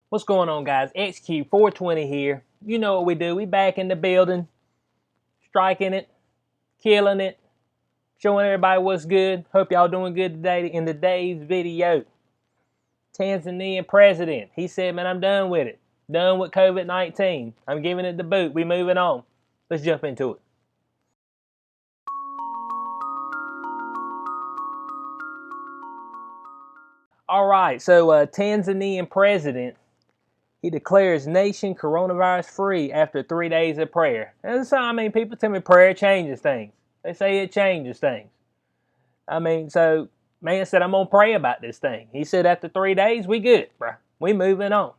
What's going on, guys? XQ420 here. You know what we do. We back in the building, striking it, killing it, showing everybody what's good. Hope y'all doing good today. In today's video, Tanzanian president, he said, man, I'm done with it. Done with COVID-19. I'm giving it the boot. We moving on. Let's jump into it. All right, so Tanzanian president, he declares nation coronavirus free after 3 days of prayer. And so, people tell me prayer changes things. They say it changes things. So man said, I'm going to pray about this thing. He said after 3 days, we good, bro. We moving on.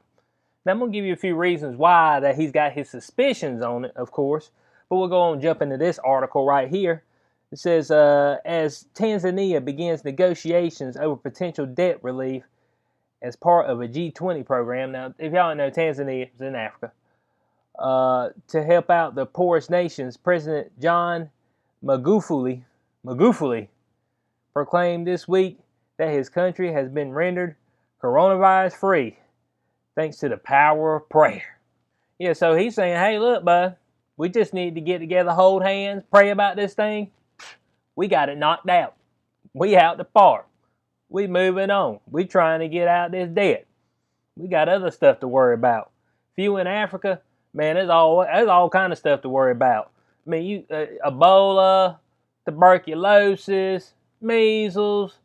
Now, I'm going to give you a few reasons why that he's got his suspicions on it, of course. But we'll go on and jump into this article right here. It says, as Tanzania begins negotiations over potential debt relief as part of a G20 program. Now, if y'all don't know, Tanzania is in Africa. To help out the poorest nations, President John Magufuli proclaimed this week that his country has been rendered coronavirus free thanks to the power of prayer. Yeah, so he's saying, hey, look, bud, we just need to get together, hold hands, pray about this thing. We got it knocked out. We out the park. We moving on. We trying to get out this debt. We got other stuff to worry about. If you in Africa, man, there's all kind of stuff to worry about. Ebola, tuberculosis, measles.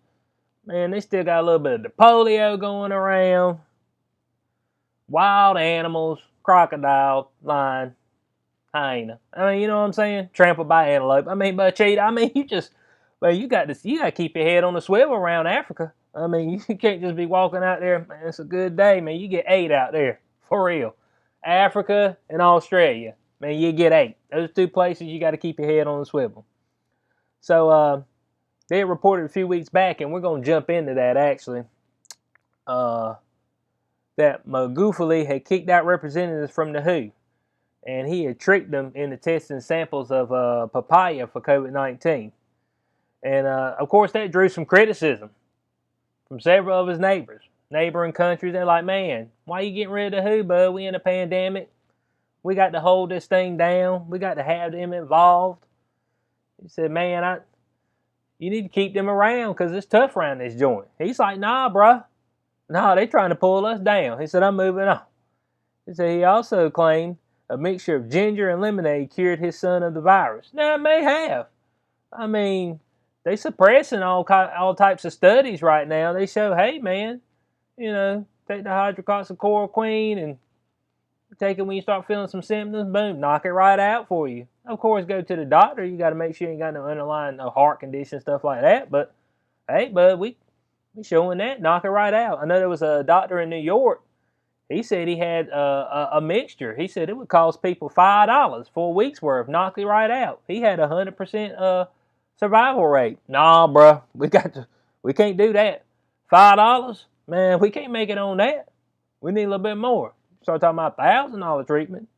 Man, they still got a little bit of the polio going around. Wild animals, crocodile, lion, hyena. You know what I'm saying? Trampled by antelope. But cheetah. You got to keep your head on the swivel around Africa. You can't just be walking out there. Man, it's a good day, man. You get 8 out there, for real. Africa and Australia, man, you get 8. Those 2 places you got to keep your head on the swivel. So they reported a few weeks back, and we're going to jump into that actually. That Magufuli had kicked out representatives from the WHO, and he had tricked them into testing samples of papaya for COVID-19. And of course, that drew some criticism from several of his neighboring countries. They're like, man, why are you getting rid of the WHO, bud? We in a pandemic. We got to hold this thing down. We got to have them involved. He said, man, you need to keep them around because it's tough around this joint. He's like, nah, bruh. Nah, they trying to pull us down. He said, I'm moving on. He said he also claimed a mixture of ginger and lemonade cured his son of the virus. Now, it may have. They suppressing all types of studies right now. They show, hey, man, take the hydroxychloroquine and take it when you start feeling some symptoms. Boom, knock it right out for you. Of course, go to the doctor. You got to make sure you ain't got no underlying heart condition, stuff like that. But, hey, bud, we showing that. Knock it right out. I know there was a doctor in New York. He said he had a mixture. He said it would cost people $5 for a week's worth. Knock it right out. He had 100% survival rate. Nah, bro, we can't do that. $5, man, we can't make it on that. We need a little bit more. Start talking about $1,000 treatment.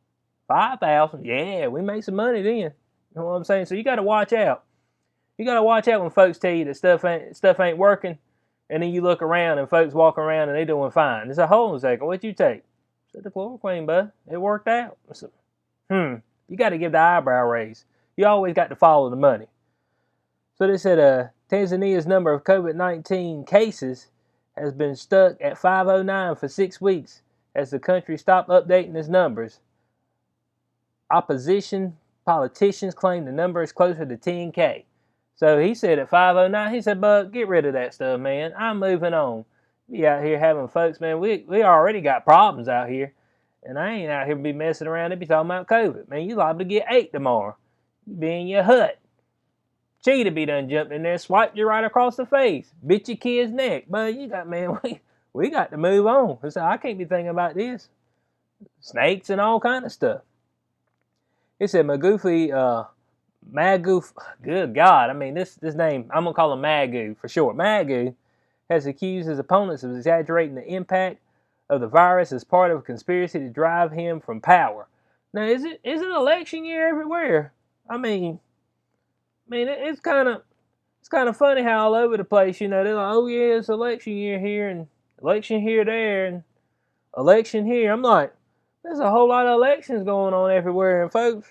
5,000, yeah, we make some money then. You know what I'm saying? So you got to watch out. You got to watch out when folks tell you that stuff ain't working, and then you look around and folks walking around and they doing fine. It's a hold on a second. What'd you take? I said the chloroquine, bud. It worked out. I said, you got to give the eyebrow raise. You always got to follow the money. So they said Tanzania's number of COVID-19 cases has been stuck at 509 for 6 weeks as the country stopped updating its numbers. Opposition politicians claim the number is closer to 10K. So he said at 509, he said, bud, get rid of that stuff, man. I'm moving on. Be out here having folks, man. We already got problems out here. And I ain't out here be messing around. They be talking about COVID. Man, you liable to get 8 tomorrow. You be in your hut. Cheetah be done jumped in there, swiped you right across the face, bit your kid's neck. But we got to move on. So I can't be thinking about this. Snakes and all kind of stuff. It said Magufuli, good God. This name, I'm going to call him Magu for short. Magu has accused his opponents of exaggerating the impact of the virus as part of a conspiracy to drive him from power. Now, is it election year everywhere? It's kind of funny how all over the place, they're like, oh yeah, it's election year here and election here there, and election here. I'm like, there's a whole lot of elections going on everywhere, and folks,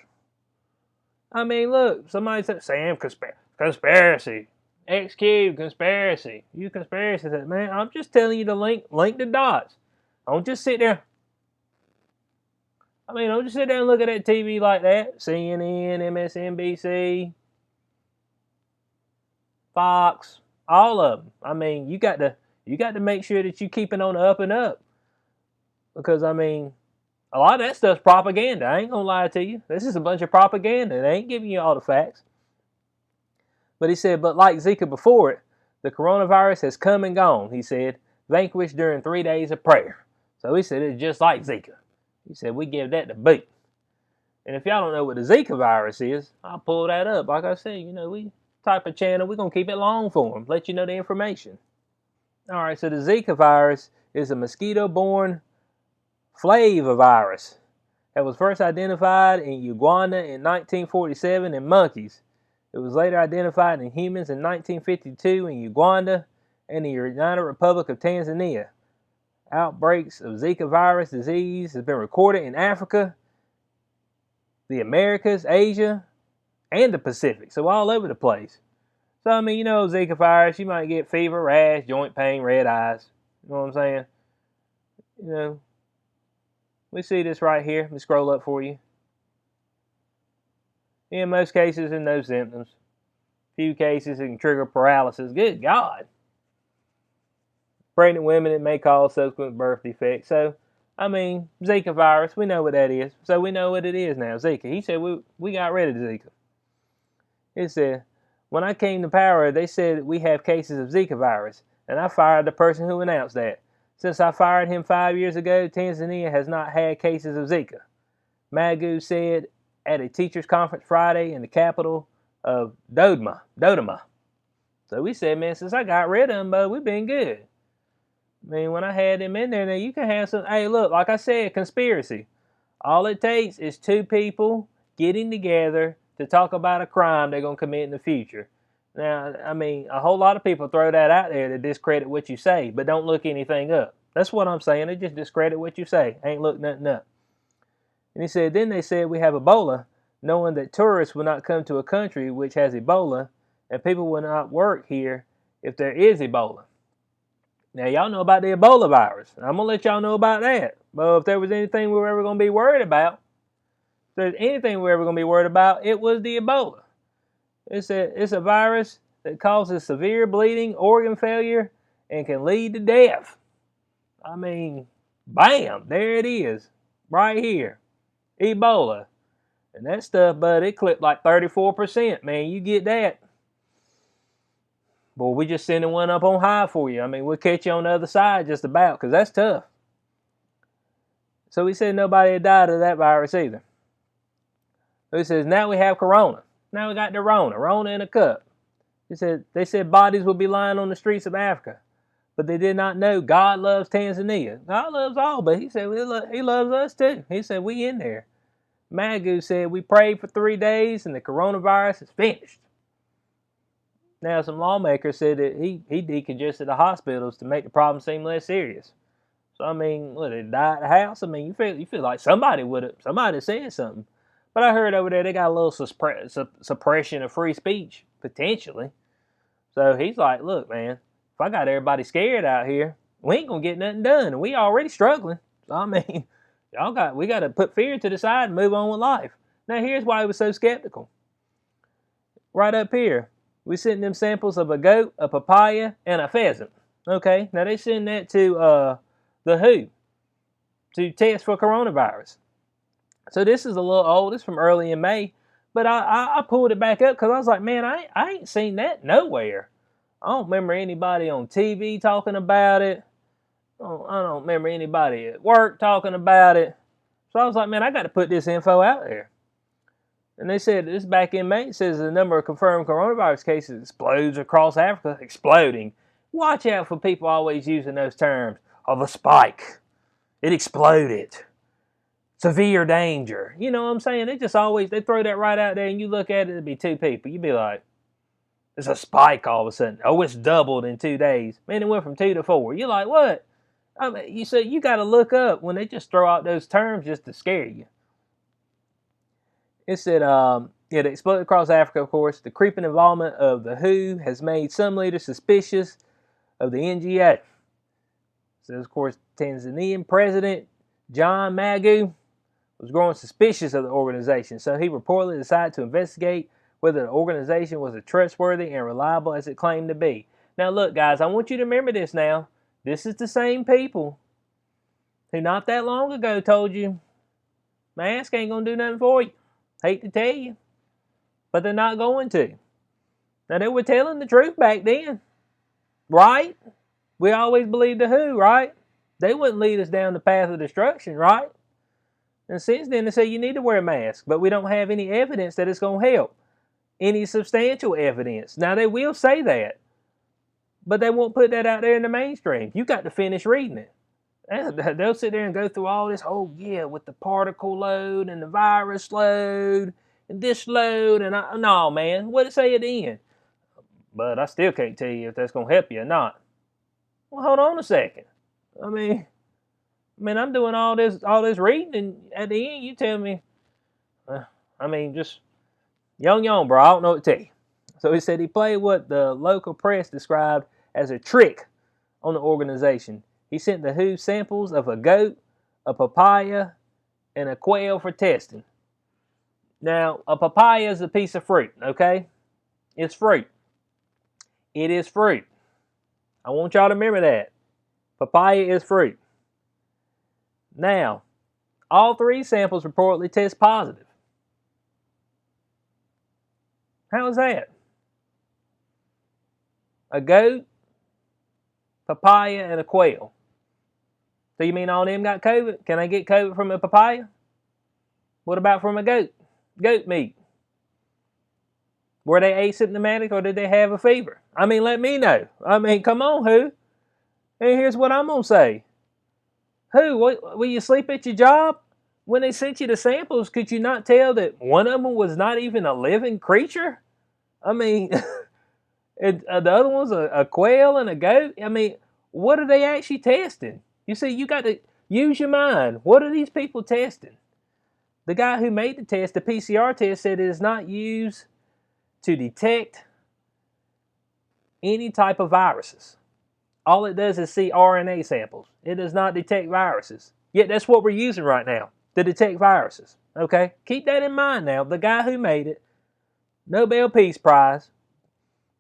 I mean, look, somebody said, Sam, conspiracy. XQ, conspiracy. You conspiracy. Man, I'm just telling you to link the dots. Don't just sit there. Don't just sit there and look at that TV like that. CNN, MSNBC, Fox, all of them. You got to make sure that you keep it on the up and up. Because, a lot of that stuff's propaganda. I ain't going to lie to you. This is a bunch of propaganda. They ain't giving you all the facts. But he said, but like Zika before it, the coronavirus has come and gone, he said, vanquished during 3 days of prayer. So he said it's just like Zika. He said we give that the boot. And if y'all don't know what the Zika virus is, I'll pull that up. Like I said, we type of channel, we're going to keep it long for them, let you know the information. All right, so the Zika virus is a mosquito-borne flavivirus that was first identified in Uganda in 1947 in monkeys. It was later identified in humans in 1952 in Uganda and the United Republic of Tanzania. Outbreaks of Zika virus disease have been recorded in Africa, the Americas, Asia, and the Pacific. So all over the place. So, Zika virus, you might get fever, rash, joint pain, red eyes. You know what I'm saying? We see this right here. Let me scroll up for you. In most cases, in no symptoms. Few cases, it can trigger paralysis. Good God. Pregnant women, it may cause subsequent birth defects. So, Zika virus, we know what that is. So we know what it is now, Zika. He said we got rid of Zika. He said, when I came to power, they said we have cases of Zika virus, and I fired the person who announced that. Since I fired him 5 years ago, Tanzania has not had cases of Zika. Magu said at a teachers' conference Friday in the capital of Dodoma. So we said, man, since I got rid of them, bud, we've been good. When I had them in there, now you can have some, hey, look, like I said, conspiracy. All it takes is two people getting together to talk about a crime they're going to commit in the future. Now, a whole lot of people throw that out there to discredit what you say, but don't look anything up. That's what I'm saying. They just discredit what you say. Ain't look nothing up. And he said, then they said we have Ebola, knowing that tourists will not come to a country which has Ebola, and people will not work here if there is Ebola. Now, y'all know about the Ebola virus. I'm going to let y'all know about that. But if there was anything we were ever going to be worried about, it was the Ebola. It's a virus that causes severe bleeding, organ failure, and can lead to death. Bam, there it is, right here. Ebola. And that stuff, bud, it clipped like 34%, man. You get that. Boy, we just sending one up on high for you. We'll catch you on the other side just about, because that's tough. So he said nobody had died of that virus either. So he says, now we have Corona. Now we got the Rona in a cup. They said bodies will be lying on the streets of Africa, but they did not know God loves Tanzania. God loves all, but he said he loves us too. He said we in there. Magu said we prayed for 3 days and the coronavirus is finished. Now, some lawmakers said that he decongested the hospitals to make the problem seem less serious. So, they died at the house? You feel like somebody said something. But I heard over there they got a little suppression of free speech, potentially. So he's like, look, man, if I got everybody scared out here, we ain't going to get nothing done. And we already struggling. So, we got to put fear to the side and move on with life. Now, here's why he was so skeptical. Right up here. We sent them samples of a goat, a papaya, and a pheasant. Okay, now they send that to the WHO to test for coronavirus. So this is a little old. It's from early in May. But I pulled it back up because I was like, man, I ain't seen that nowhere. I don't remember anybody on TV talking about it. I don't remember anybody at work talking about it. So I was like, man, I got to put this info out there. And they said, this back in May, it says the number of confirmed coronavirus cases explodes across Africa. Exploding. Watch out for people always using those terms of a spike. It exploded. Severe danger. You know what I'm saying? They throw that right out there and you look at it, it'd be two people. You'd be like, it's a spike all of a sudden. Oh, it's doubled in 2 days. Man, it went from 2 to 4. You're like, what? I mean, you say you got to look up when they just throw out those terms just to scare you. It said, it exploded across Africa, of course. The creeping involvement of the WHO has made some leaders suspicious of the NGO. So, of course, Tanzanian President John Magu was growing suspicious of the organization, so he reportedly decided to investigate whether the organization was as trustworthy and reliable as it claimed to be. Now, look, guys, I want you to remember this now. This is the same people who not that long ago told you, mask ain't going to do nothing for you. Hate to tell you, but they're not going to. Now, they were telling the truth back then, right? We always believed the WHO, right? They wouldn't lead us down the path of destruction, right? And since then, they say you need to wear a mask, but we don't have any evidence that it's going to help. Any substantial evidence. Now, they will say that, but they won't put that out there in the mainstream. You got to finish reading it. They'll sit there and go through all this, oh yeah, with the particle load and the virus load and this load, and no, man, what did it say at the end? But I still can't tell you if that's going to help you or not. Well, hold on a second. I mean, I'm doing all this reading, and at the end you tell me, just young, bro, I don't know what to tell you. So he said he played what the local press described as a trick on the organization. He sent the WHO samples of a goat, a papaya, and a quail for testing. Now, a papaya is a piece of fruit, okay? It's fruit. It is fruit. I want y'all to remember that. Papaya is fruit. Now, all 3 samples reportedly test positive. How is that? A goat, papaya, and a quail. So you mean all of them got COVID? Can I get COVID from a papaya? What about from a goat? Goat meat. Were they asymptomatic or did they have a fever? Let me know. Come on, WHO. And here's what I'm going to say. WHO, will you sleep at your job? When they sent you the samples, could you not tell that one of them was not even a living creature? the other one's a quail and a goat. What are they actually testing? You see, you got to use your mind. What are these people testing? The guy who made the test, the PCR test, said it is not used to detect any type of viruses. All it does is see RNA samples. It does not detect viruses. Yet that's what we're using right now, to detect viruses. Okay? Keep that in mind now. The guy who made it, Nobel Peace Prize,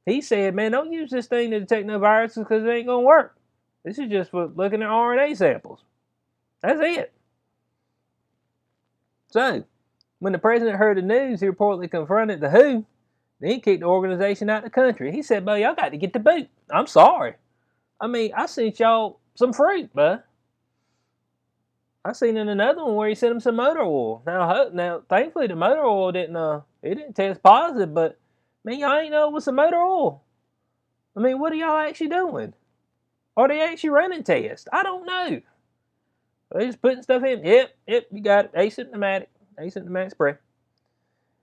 he said, man, don't use this thing to detect no viruses because it ain't going to work. This is just for looking at RNA samples. That's it. So, when the president heard the news, he reportedly confronted the WHO. Then he kicked the organization out of the country. He said, "Well, y'all got to get the boot. I'm sorry. I sent y'all some fruit, bud. I seen in another one where he sent them some motor oil. Now, thankfully, the motor oil didn't test positive, but, man, y'all ain't know it was some motor oil. What are y'all actually doing? Are they actually running tests? I don't know. They just putting stuff in. Yep, you got it. Asymptomatic spray.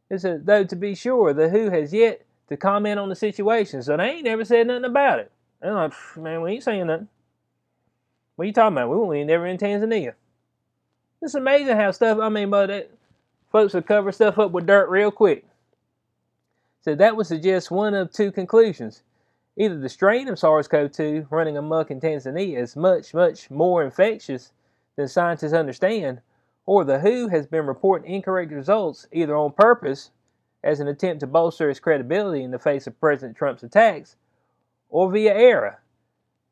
It says, though, to be sure, the WHO has yet to comment on the situation, so they ain't never said nothing about it. They're like, man, we ain't saying nothing. What are you talking about? We ain't never in Tanzania. It's amazing how stuff, folks will cover stuff up with dirt real quick. So that would suggest one of 2 conclusions. Either the strain of SARS-CoV-2 running amok in Tanzania is much, much more infectious than scientists understand, or the WHO has been reporting incorrect results either on purpose, as an attempt to bolster its credibility in the face of President Trump's attacks, or via error.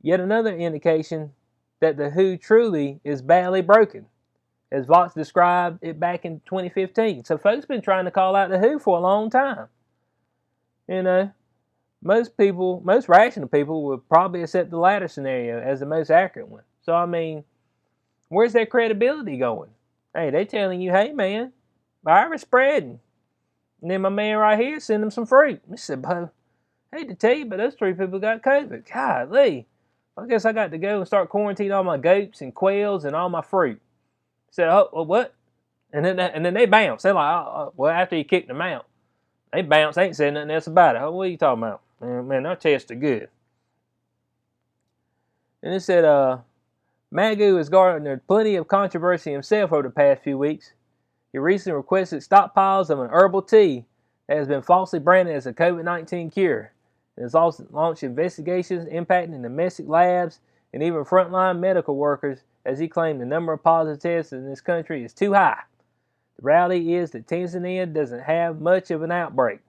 Yet another indication that the WHO truly is badly broken, as Vox described it back in 2015. So folks been trying to call out the WHO for a long time. Most rational people would probably accept the latter scenario as the most accurate one. So, where's their credibility going? Hey, they telling you, hey, man, virus spreading. And then my man right here send them some fruit. He said, I hate to tell you, but those 3 people got COVID. Golly, I guess I got to go and start quarantining all my goats and quails and all my fruit. He said, oh, well, what? And then they bounce. They're like, well, after you kicked them out, they bounce. They ain't said nothing else about it. What are you talking about? Man, our tests are good. And it said, Magoo has garnered plenty of controversy himself over the past few weeks. He recently requested stockpiles of an herbal tea that has been falsely branded as a COVID-19 cure. It has also launched investigations impacting domestic labs and even frontline medical workers, as he claimed the number of positive tests in this country is too high. The reality is that Tanzania doesn't have much of an outbreak.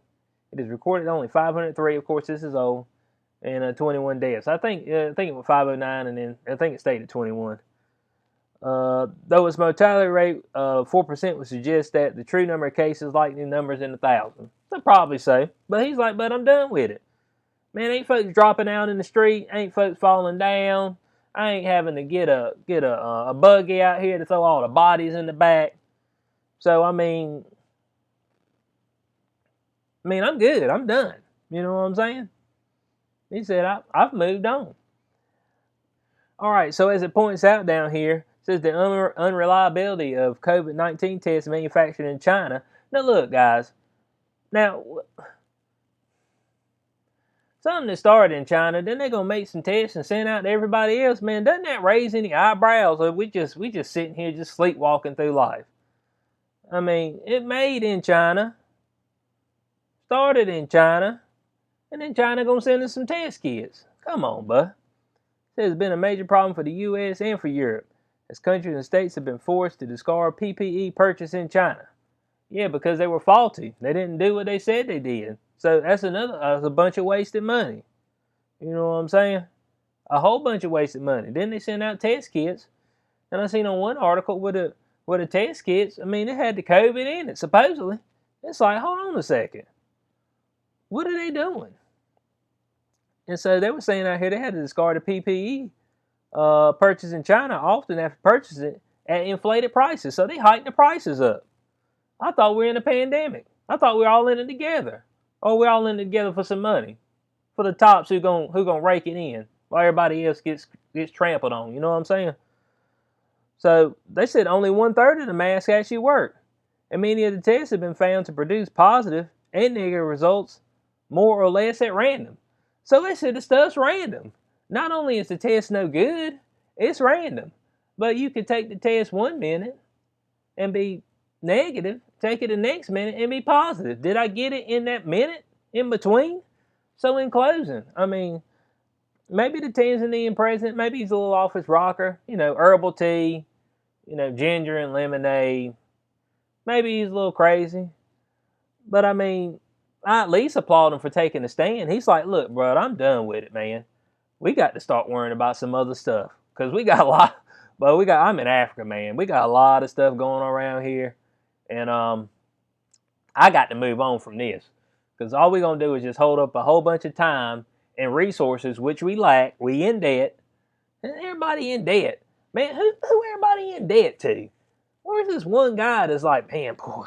It has recorded only 503, of course this is old, and 21 deaths. I think it was 509, and then I think it stayed at 21. Though its mortality rate of 4% would suggest that the true number of cases likely numbers in the thousands. So probably so. But he's like, but I'm done with it. Man, ain't folks dropping out in the street, ain't folks falling down. I ain't having to get a buggy out here to throw all the bodies in the back. So I mean I'm good. I'm done. You know what I'm saying? He said, I've moved on. All right, so as it points out down here, it says the unreliability of COVID-19 tests manufactured in China. Now look, guys. Now, something that started in China, then they're going to make some tests and send out to everybody else. Man, doesn't that raise any eyebrows? Or we just sitting here just sleepwalking through life? I mean, it made in China, started in China, and then China going to send us some test kits. Come on, bud. It has been a major problem for the U.S. and for Europe, as countries and states have been forced to discard PPE purchased in China. Yeah, because they were faulty. They didn't do what they said they did. So that's a bunch of wasted money. You know what I'm saying? A whole bunch of wasted money. Then they sent out test kits, and I seen on one article with the test kits, I mean, it had the COVID in it, supposedly. It's like, hold on a second. What are they doing? And so they were saying out here they had to discard the PPE purchased in China often after purchasing it at inflated prices. So they hiked the prices up. I thought we were in a pandemic. I thought we were all in it together. Or we're all in it together for some money. For the tops who gonna rake it in while everybody else gets trampled on. You know what I'm saying? So they said only 1/3 of the masks actually work. And many of the tests have been found to produce positive and negative results more or less at random. So they said the stuff's random. Not only is the test no good, it's random. But you could take the test 1 minute and be negative, take it the next minute and be positive. Did I get it in that minute in between? So in closing, I mean, maybe the Tanzanian president, maybe he's a little off his rocker, herbal tea, ginger and lemonade. Maybe he's a little crazy. But I mean, I at least applaud him for taking a stand. He's like, look, bro, I'm done with it, man. We got to start worrying about some other stuff. Because we got a lot, but I'm in Africa, man. We got a lot of stuff going on around here. And I got to move on from this. Because all we're going to do is just hold up a whole bunch of time and resources, which we lack. We in debt. And everybody in debt. Man, who everybody in debt to? Where's this one guy that's like, man, boy,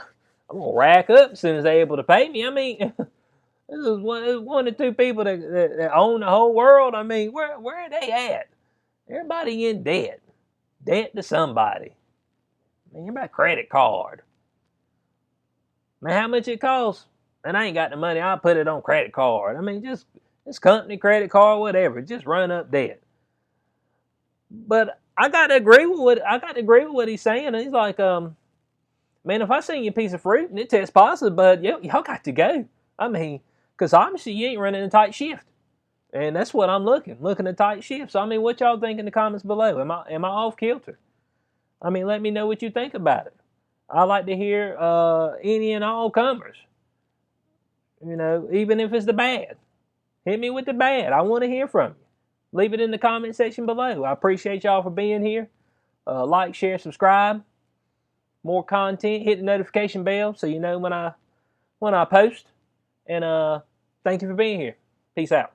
I'm going to rack up as soon as they're able to pay me? I mean, this is one or two people that own the whole world. I mean, where are they at? Everybody in debt. Debt to somebody. Man, everybody credit card. Man, how much it costs? And I ain't got the money. I'll put it on credit card. I mean, just company credit card, whatever. Just run up debt. But I got to agree with what he's saying. He's like, man, if I send you a piece of fruit and it tests positive, but y'all got to go. I mean, because obviously you ain't running a tight shift. And that's what I'm looking a tight shift. So, I mean, what y'all think in the comments below? Am I off kilter? I mean, let me know what you think about it. I like to hear any and all comers. Even if it's the bad. Hit me with the bad. I want to hear from you. Leave it in the comment section below. I appreciate y'all for being here. Like, share, subscribe. More content. Hit the notification bell so you know when I post. And thank you for being here. Peace out.